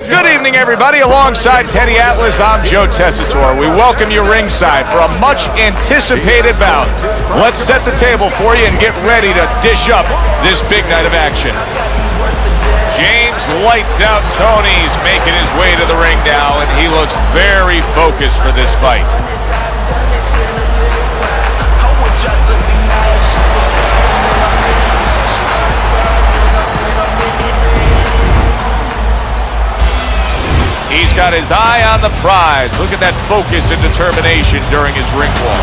Good evening, everybody. Alongside Teddy Atlas, I'm Joe Tessitore. We welcome you ringside for a much-anticipated bout. Let's set the table for you and get ready to dish up this big night of action. James Lights Out Toney's making his way to the ring now, and he looks very focused for this fight. He's got his eye on the prize. Look at that focus and determination during his ring walk.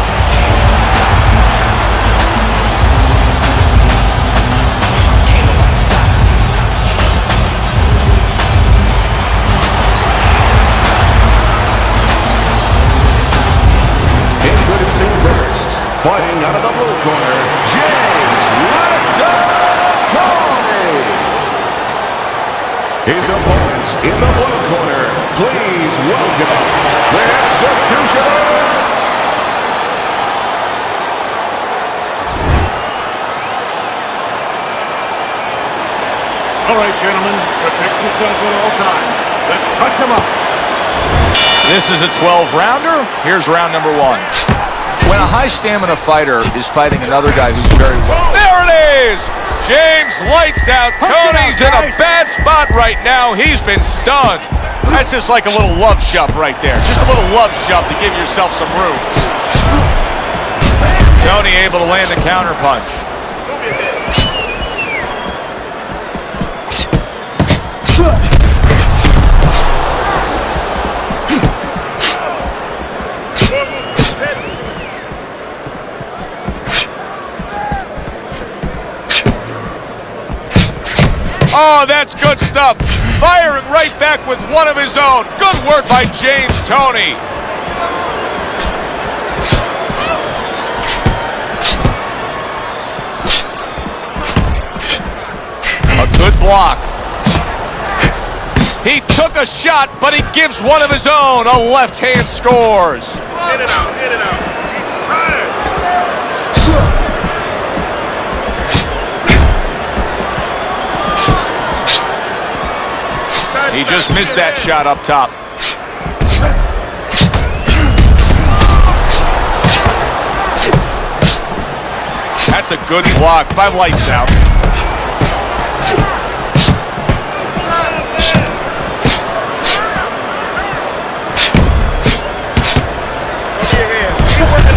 Introducing first, fighting out of the blue corner, James Lights Out Toney. His opponents in the blue corner, please welcome the Executioner. All right, gentlemen, protect yourself at all times. Let's touch him up. This is a 12-rounder. Here's round number one. When a high-stamina fighter is fighting another guy who's very well... There it is! James Lights Out Toney's in a bad spot right now. He's been stunned. That's just like a little love shove right there. Just a little love shove to give yourself some room. Toney able to land a counter punch. Oh, that's good stuff. Firing right back with one of his own. Good work by James Toney. A good block. He took a shot, but he gives one of his own. A left hand scores. Hit it out, hit it out. He just missed that shot up top. That's a good block by Lights Out.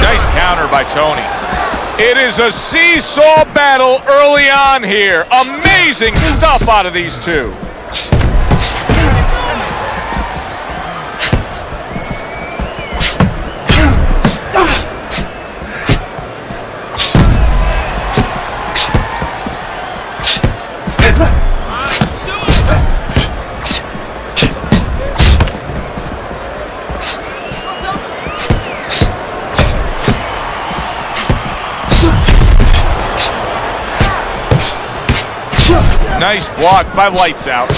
Nice counter by Toney. It is a seesaw battle early on here. Amazing stuff out of these two. Nice block by Lights Out.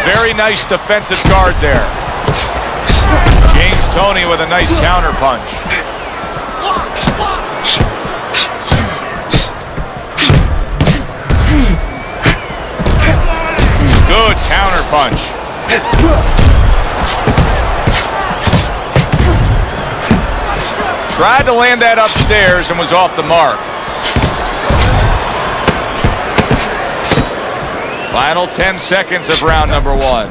Very nice defensive guard there. James Toney with a nice counter punch. Good counter punch. Tried to land that upstairs and was off the mark. Final 10 seconds of round number one.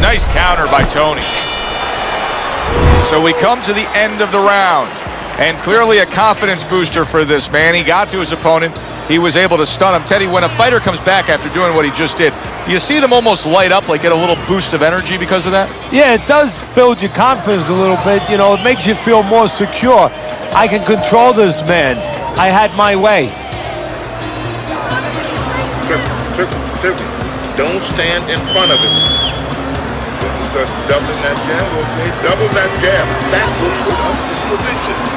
Nice counter by Toney. So we come to the end of the round, and clearly a confidence booster for this man. He got to his opponent. He was able to stun him. Teddy, when a fighter comes back after doing what he just did, do you see them almost light up, like get a little boost of energy because of that? Yeah, it does build your confidence a little bit. You know, it makes you feel more secure. I can control this man. I had my way. Tiffany, don't stand in front of him. When he starts doubling that jab, okay? Double that jab. That will put us in position.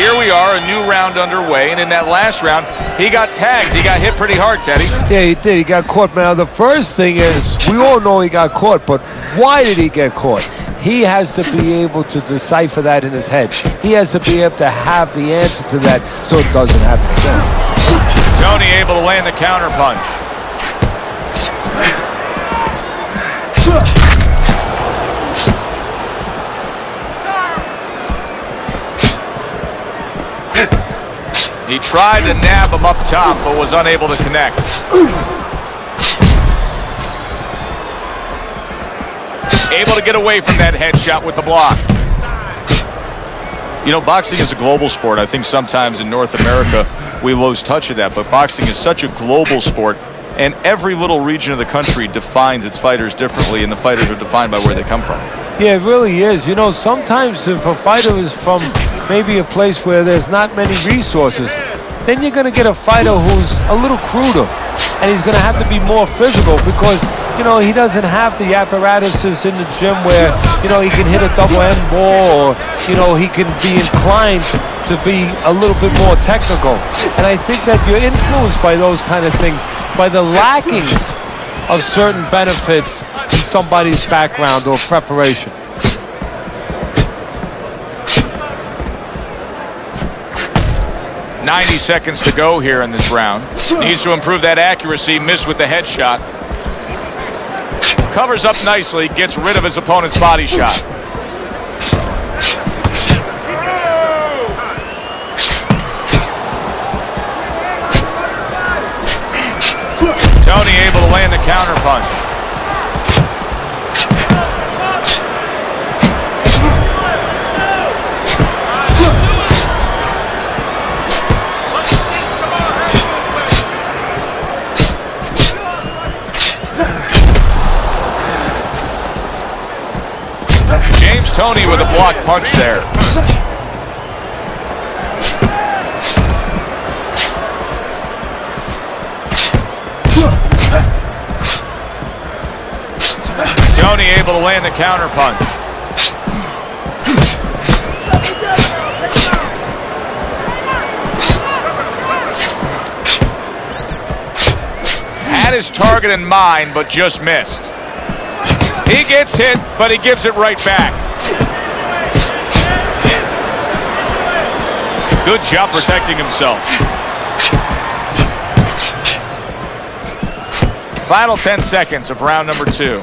here we are, a new round underway, and in that last round, he got tagged. He got hit pretty hard, Teddy. Yeah, he did. He got caught. Now, the first thing is, we all know he got caught, but why did he get caught? He has to be able to decipher that in his head. He has to be able to have the answer to that so it doesn't happen again. Toney able to land the counter punch. He tried to nab him up top, but was unable to connect. Able to get away from that headshot with the block. You know, boxing is a global sport. I think sometimes in North America we lose touch of that, but boxing is such a global sport, and every little region of the country defines its fighters differently, and the fighters are defined by where they come from. Yeah, it really is. You know, sometimes if a fighter is from maybe a place where there's not many resources, then you're going to get a fighter who's a little cruder, and he's going to have to be more physical because, you know, he doesn't have the apparatuses in the gym where, you know, he can hit a double end ball or, you know, he can be inclined to be a little bit more technical. And I think that you're influenced by those kind of things, by the lackings of certain benefits in somebody's background or preparation. .90 seconds to go here in this round. Needs to improve that accuracy. Missed with the headshot. Covers up nicely. Gets rid of his opponent's body shot. Toney able to land the counter punch. Toney with a block punch there. Toney able to land the counter punch. Had his target in mind, but just missed. He gets hit, but he gives it right back. Good job protecting himself. Final 10 seconds of round number 2.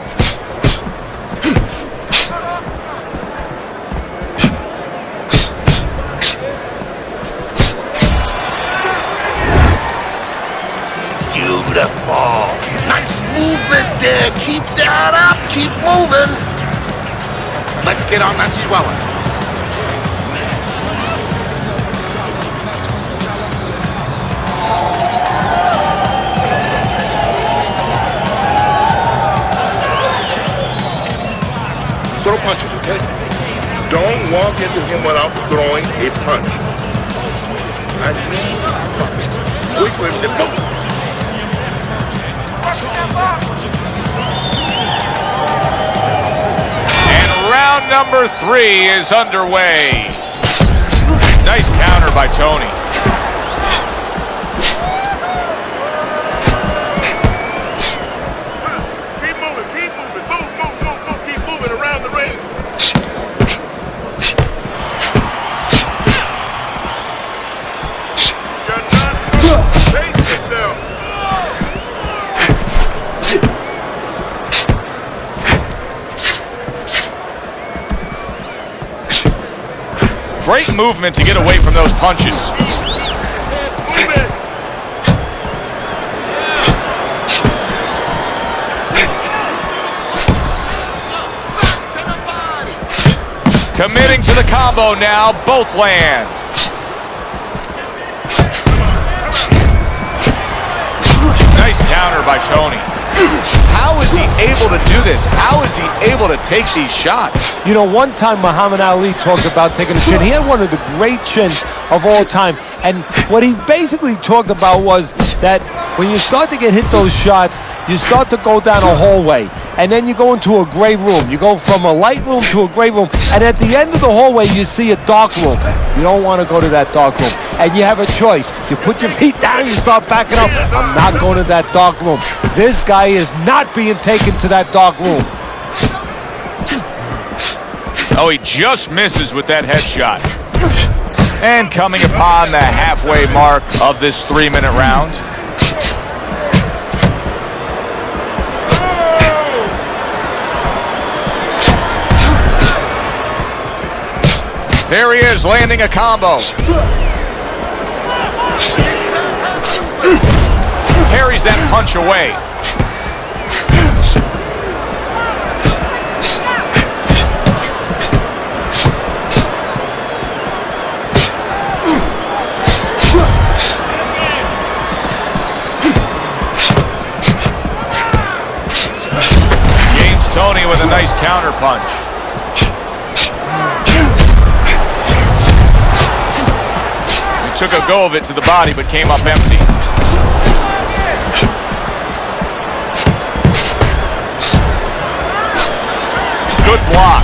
Beautiful. Nice movement there. Keep that up. Keep moving. Let's get on that swelling. Throw punches, okay? Don't walk into him without throwing a punch. I mean, wait for him to go. And round number 3 is underway. Nice counter by Toney. Great movement to get away from those punches. Committing to the combo now, both land. Nice counter by Toney. How is he able to do this? How is he able to take these shots? You know, one time Muhammad Ali talked about taking a chin. He had one of the great chins of all time. And what he basically talked about was that when you start to get hit those shots, you start to go down a hallway. and then you go into a gray room. You go from a light room to a gray room, and at the end of the hallway, you see a dark room. You don't want to go to that dark room, and you have a choice. You put your feet down, you start backing up. I'm not going to that dark room. This guy is not being taken to that dark room. Oh, he just misses with that headshot. And coming upon the halfway mark of this 3-minute round. There he is, landing a combo. Carries that punch away. Toney with a nice counter punch. He took a go of it to the body, but came up empty. Good block.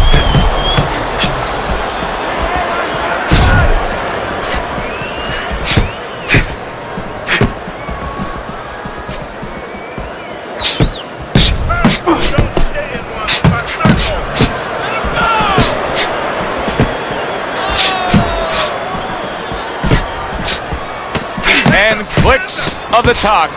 And clicks of the talk.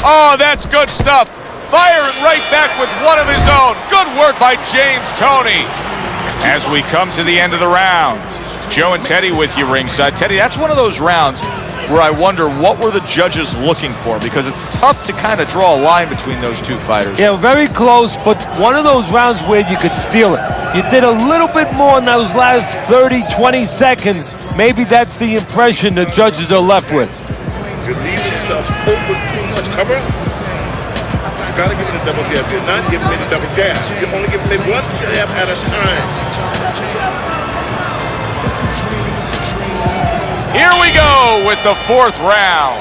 Oh, that's good stuff. Firing right back with one of his own. Good work by James Toney. As we come to the end of the round, Joe and Teddy with you ringside. Teddy, that's one of those rounds where I wonder what were the judges looking for, because it's tough to kind of draw a line between those two fighters. Yeah, very close, but one of those rounds where you could steal it. You did a little bit more in those last 30, 20 seconds. Maybe that's the impression the judges are left with. You leave yourself open too much cover. You gotta give me the double jab. You're not giving me the double jab. You're only giving me one jab at a time. Here we go with the 4th round.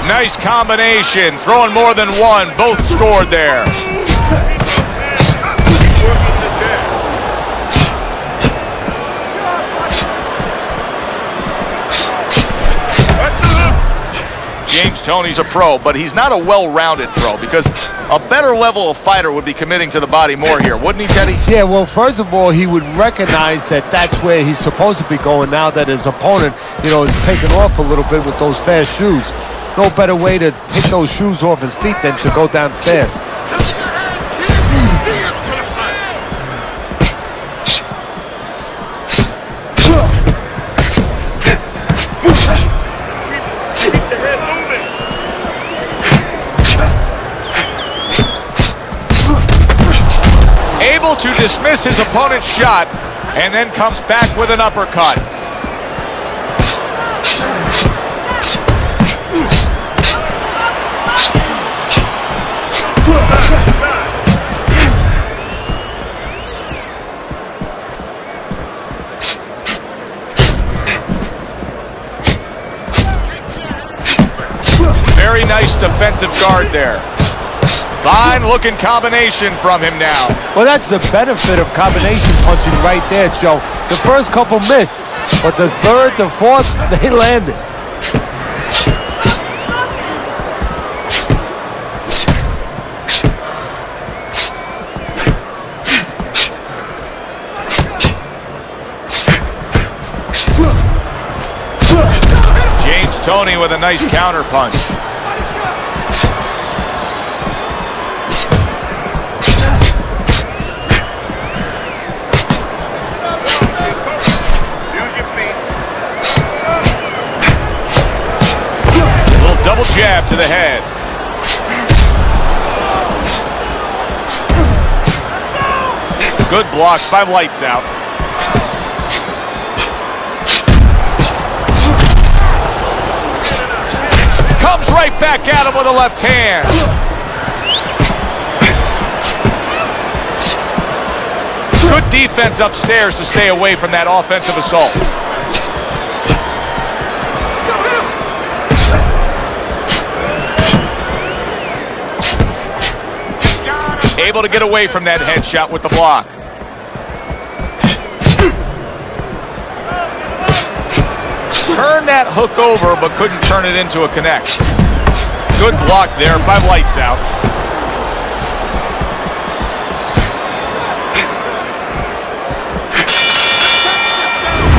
Nice combination, throwing more than one, both scored there. James Toney's a pro, but he's not a well-rounded pro, because a better level of fighter would be committing to the body more here, wouldn't he, Teddy? Yeah, well, first of all, he would recognize that that's where he's supposed to be going now that his opponent, is taking off a little bit with those fast shoes. No better way to take those shoes off his feet than to go downstairs. Able to dismiss his opponent's shot, and then comes back with an uppercut. Very nice defensive guard there. Fine looking combination from him now. Well, that's the benefit of combination punching right there, Joe. The first couple missed, but the third, the fourth, they landed. James Toney with a nice counter punch. Double jab to the head. Good blocks by Lights Out. Comes right back at him with a left hand. Good defense upstairs to stay away from that offensive assault. Able to get away from that headshot with the block. Turn that hook over, but couldn't turn it into a connect. Good block there by Lights Out.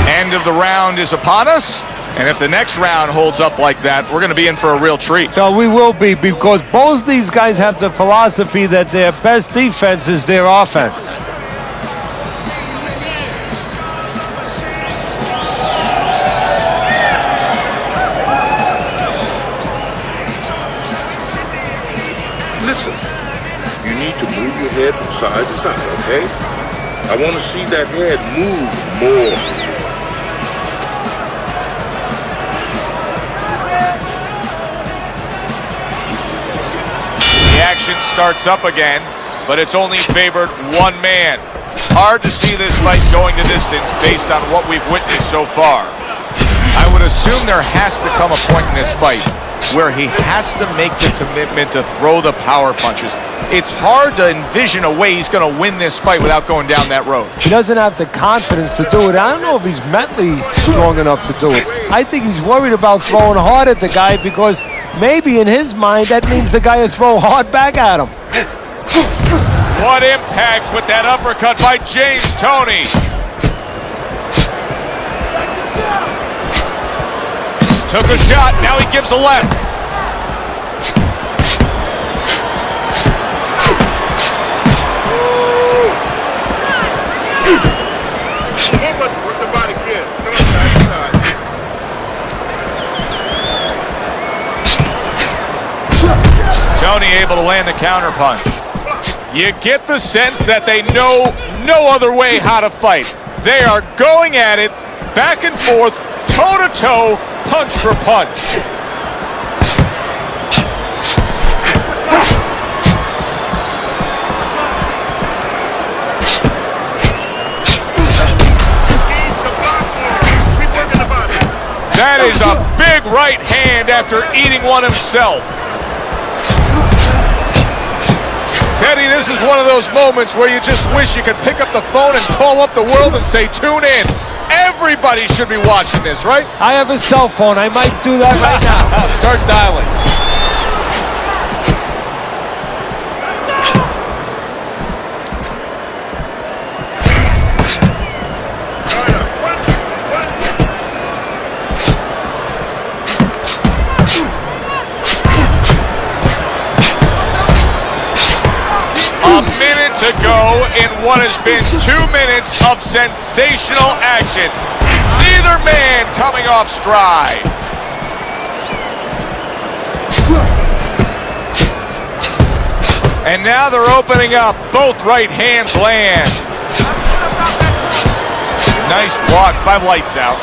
End of the round is upon us. And if the next round holds up like that, we're going to be in for a real treat. No, we will be, because both these guys have the philosophy that their best defense is their offense. Listen, you need to move your head from side to side, okay? I want to see that head move more. The action starts up again, but it's only favored one man. Hard to see this fight going the distance based on what we've witnessed so far. I would assume there has to come a point in this fight where he has to make the commitment to throw the power punches. It's hard to envision a way he's going to win this fight without going down that road. He doesn't have the confidence to do it. I don't know if he's mentally strong enough to do it. I think he's worried about throwing hard at the guy, because maybe in his mind that means the guy will throw hard back at him. What impact with that uppercut by James Toney. Took a shot, now he gives a left. With the body kid. Come on, side to side. Toney able to land the counter punch. You get the sense that they know no other way how to fight. They are going at it, back and forth, toe-to-toe, punch for punch. That is a big right hand after eating one himself. Teddy, this is one of those moments where you just wish you could pick up the phone and call up the world and say, tune in. Everybody should be watching this, right? I have a cell phone. I might do that right now. Start dialing. A minute to go in what has been 2 minutes of sensational action. Neither man coming off stride. And now they're opening up. Both right hands land. Nice block by Lights Out.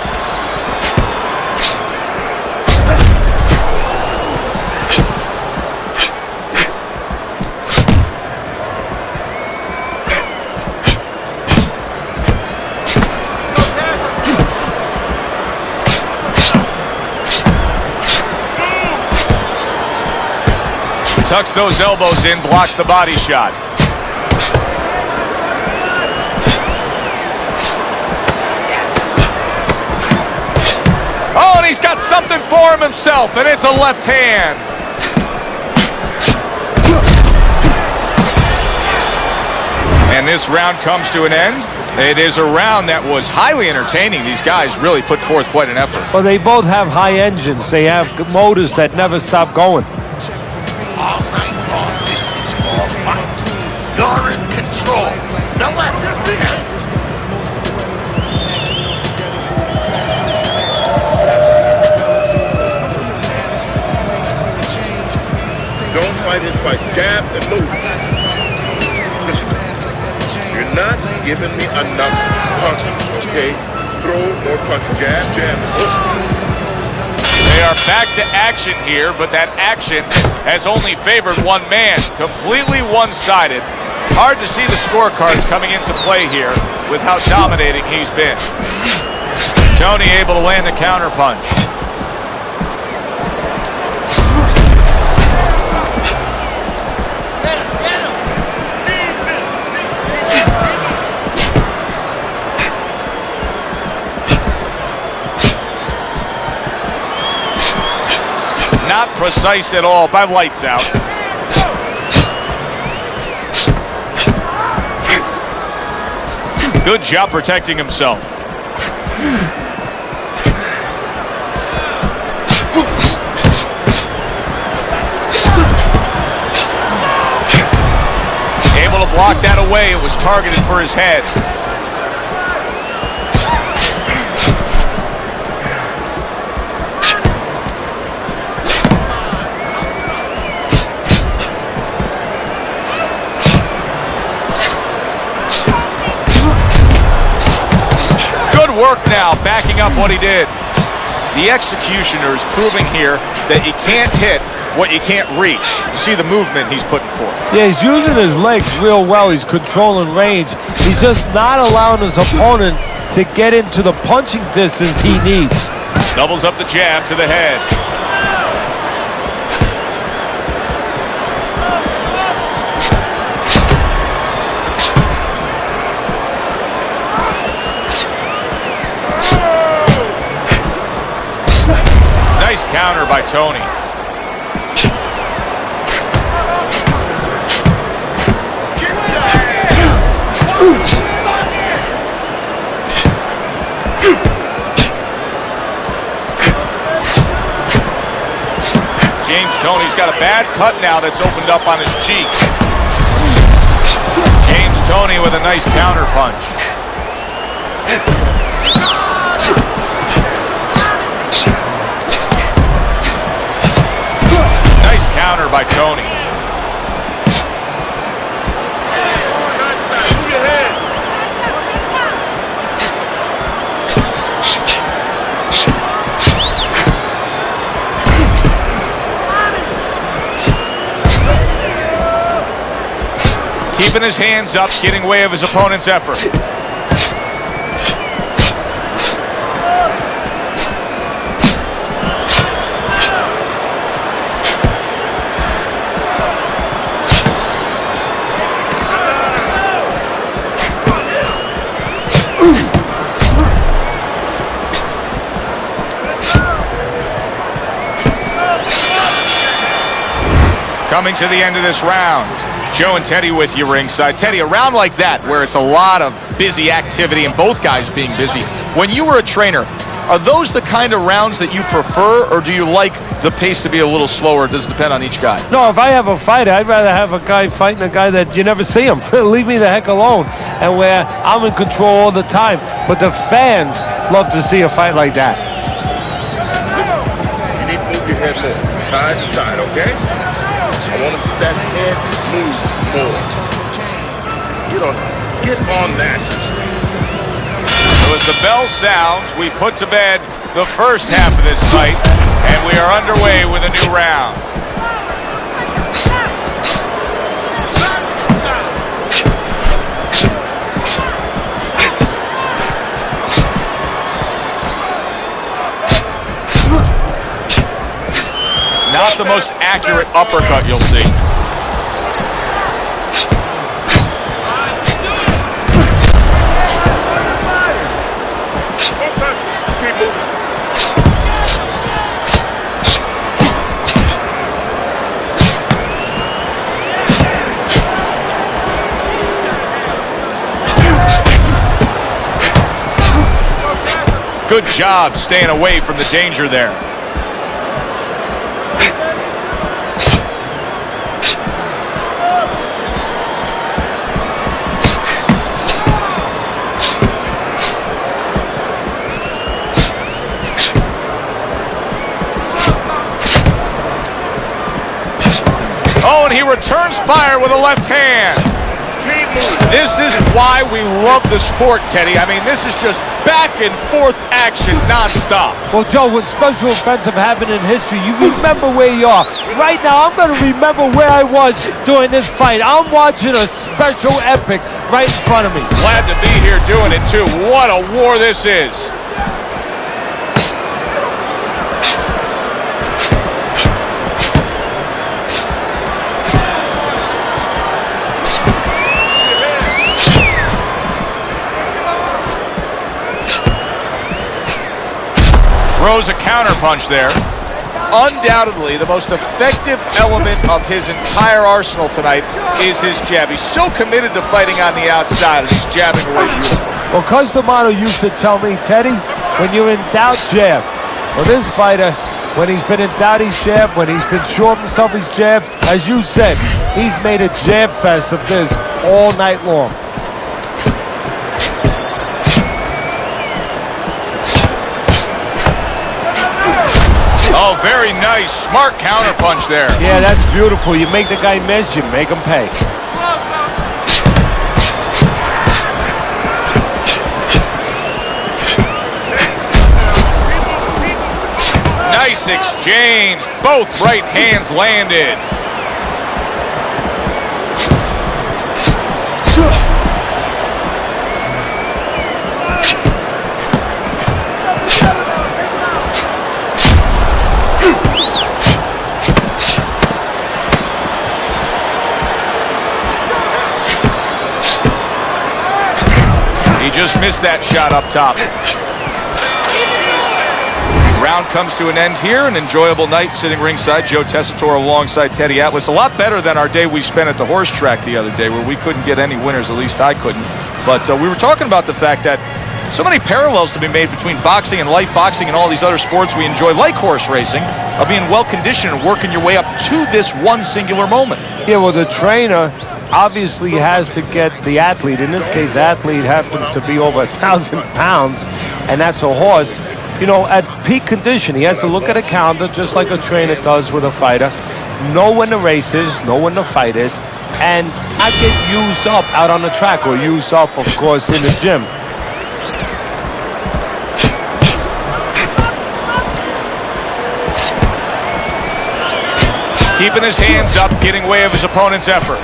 Tucks those elbows in, blocks the body shot. Oh, and he's got something for him himself, and it's a left hand. And this round comes to an end. It is a round that was highly entertaining. These guys really put forth quite an effort. Well, they both have high engines. They have motors that never stop going. You're in control. The left hand. Don't fight his fight. Jab and move. Listen, you're not giving me enough punches, okay? Throw more punches. Jab, jab, push. They are back to action here, but that action has only favored one man. Completely one-sided. Hard to see the scorecards coming into play here with how dominating he's been. Toney able to land a counter punch. Not precise at all by lights out. Good job protecting himself. Able to block that away. It was targeted for his head. Work now, backing up what he did. The executioner is proving here that you can't hit what you can't reach. You see the movement he's putting forth. Yeah, he's using his legs real well. He's controlling range. He's just not allowing his opponent to get into the punching distance he needs. Doubles up the jab to the head. Nice counter by Toney. Toney's got a bad cut now that's opened up on his cheek. James Toney with a nice counter punch. Nice counter by Toney. Keeping his hands up, getting way of his opponent's effort. Coming to the end of this round. Joe and Teddy with you ringside. Teddy, a round like that where it's a lot of busy activity and both guys being busy. When you were a trainer, are those the kind of rounds that you prefer, or do you like the pace to be a little slower? Does it depend on each guy? No, if I have a fight, I'd rather have a guy fighting a guy that you never see him. Leave me the heck alone. And where I'm in control all the time. But the fans love to see a fight like that. You need to move your head more, side to side, okay? I want to see that head move more. Get on that. So as the bell sounds, we put to bed the first half of this fight, and we are underway with a new round. Not the most accurate uppercut you'll see. Good job staying away from the danger there. Oh, and he returns fire with a left hand. Keep moving. This is why we love the sport, Teddy. I mean, this is just back and forth action nonstop. Well, Joe, with special offensive happened in history, you remember where you are. Right now, I'm going to remember where I was during this fight. I'm watching a special epic right in front of me. Glad to be here doing it, too. What a war this is. Throws a counterpunch there. Undoubtedly, the most effective element of his entire arsenal tonight is his jab. He's so committed to fighting on the outside, and he's jabbing away beautiful. Well, Customano used to tell me, Teddy, when you're in doubt, jab. Well, this fighter, when he's been in doubt, he's jabbed. When he's been sure of himself, he's jabbed. As you said, he's made a jab fest of this all night long. Oh, very nice. Smart counterpunch there. Yeah, that's beautiful. You make the guy miss, you make him pay. Nice exchange. Both right hands landed. He just missed that shot up top. Round comes to an end here. An enjoyable night sitting ringside. Joe Tessitore alongside Teddy Atlas. A lot better than our day we spent at the horse track the other day, where we couldn't get any winners. At least I couldn't. But we were talking about the fact that so many parallels to be made between boxing and life boxing and all these other sports we enjoy, like horse racing, of being well-conditioned and working your way up to this one singular moment. Yeah, well, the trainer obviously has to get the athlete. In this case, the athlete happens to be over 1,000 pounds, and that's a horse. You know, at peak condition, he has to look at a calendar just like a trainer does with a fighter, know when the race is, know when the fight is, and not get used up out on the track or used up, of course, in the gym. Keeping his hands up, getting way of his opponent's effort.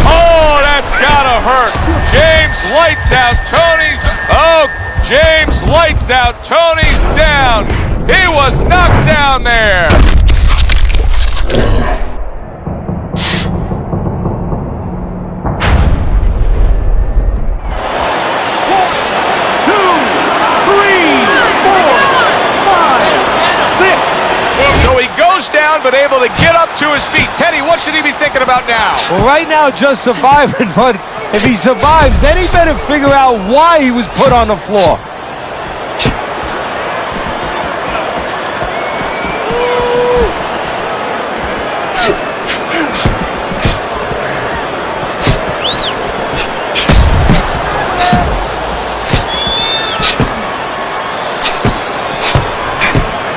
Oh, that's gotta hurt. James lights out Toney's. Oh, James lights out Toney's down. He was knocked down there. So he goes down, but able to get up to his feet. Teddy, what should he be thinking about now? Well, right now, just surviving, but if he survives, then he better figure out why he was put on the floor.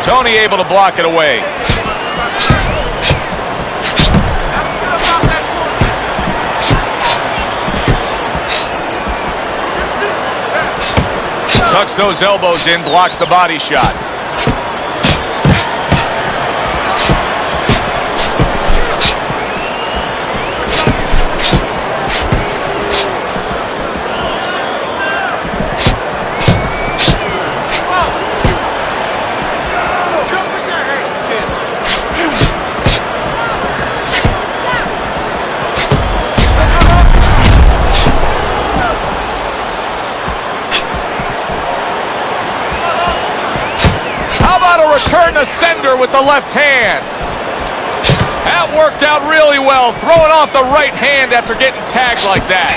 Toney able to block it away. Tucks those elbows in, blocks the body shot. Return the sender with the left hand. That worked out really well, throwing off the right hand after getting tagged like that.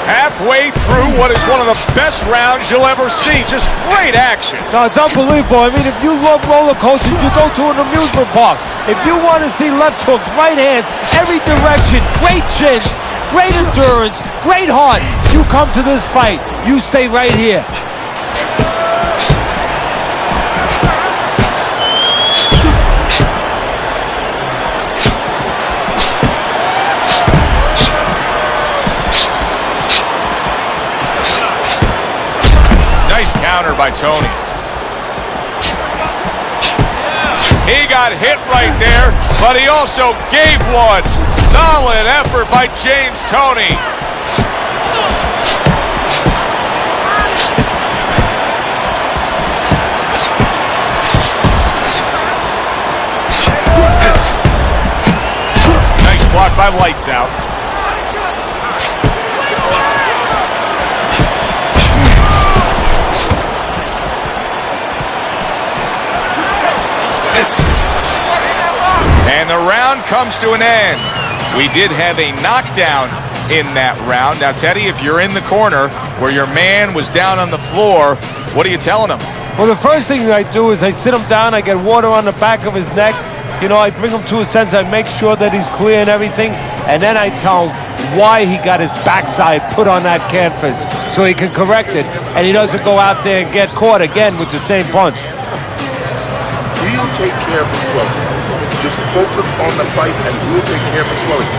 Halfway through what is one of the best rounds you'll ever see. Just great action. No, it's unbelievable. I mean, if you love roller coasters, you go to an amusement park. If you want to see left hooks, right hands, every direction, great chins, great endurance, great heart, you come to this fight. You stay right here. by Toney. He got hit right there, but he also gave one. Solid effort by James Toney. Nice block by Lights Out. And the round comes to an end. We did have a knockdown in that round. Now, Teddy, if you're in the corner where your man was down on the floor, what are you telling him? Well, the first thing I do is I sit him down, I get water on the back of his neck. You know, I bring him to a sense, I make sure that he's clear and everything, and then I tell him why he got his backside put on that canvas so he can correct it, and he doesn't go out there and get caught again with the same punch. He'll take care of the swelling. Just focus on the fight and we'll take care of the swelling.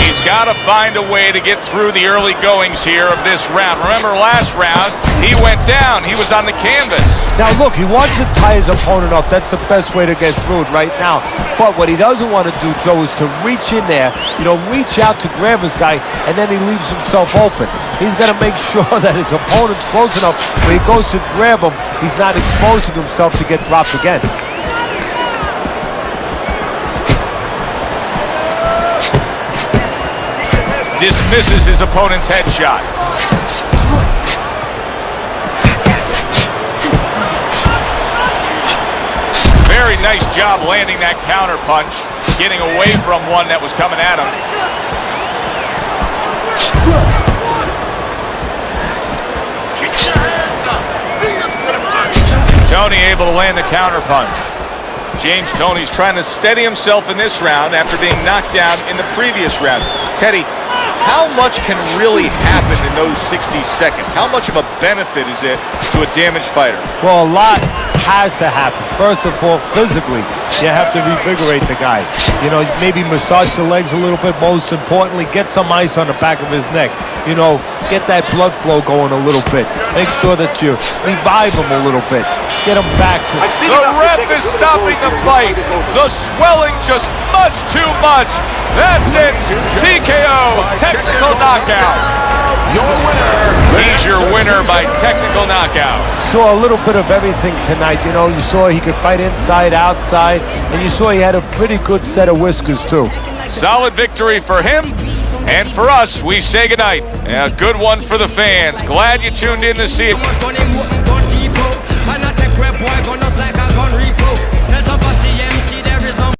He's got to find a way to get through the early goings here of this round. Remember last round, he went down. He was on the canvas. Now look, he wants to tie his opponent up. That's the best way to get through it right now. But what he doesn't want to do, Joe, is to reach in there, you know, reach out to grab his guy, and then he leaves himself open. He's got to make sure that his opponent's close enough when he goes to grab him, he's not exposing himself to get dropped again. Dismisses his opponent's headshot. Very nice job landing that counter punch, getting away from one that was coming at him. Toney able to land the counter punch. James Toney's trying to steady himself in this round after being knocked down in the previous round. Teddy, how much can really happen in those 60 seconds? How much of a benefit is it to a damaged fighter? Well, a lot has to happen. First of all, physically, you have to revigorate the guy. You know, maybe massage the legs a little bit. Most importantly, get some ice on the back of his neck. You know, get that blood flow going a little bit. Make sure that you revive him a little bit. Get him back to it. The ref is stopping the fight. The swelling just much too much. That's it. TKO, technical knockout. Your winner. He's your winner by technical knockout. Saw a little bit of everything tonight. You know, you saw he could fight inside, outside, and you saw he had a pretty good set of whiskers too. Solid victory for him. And for us, we say goodnight. A good one for the fans. Glad you tuned in to see it.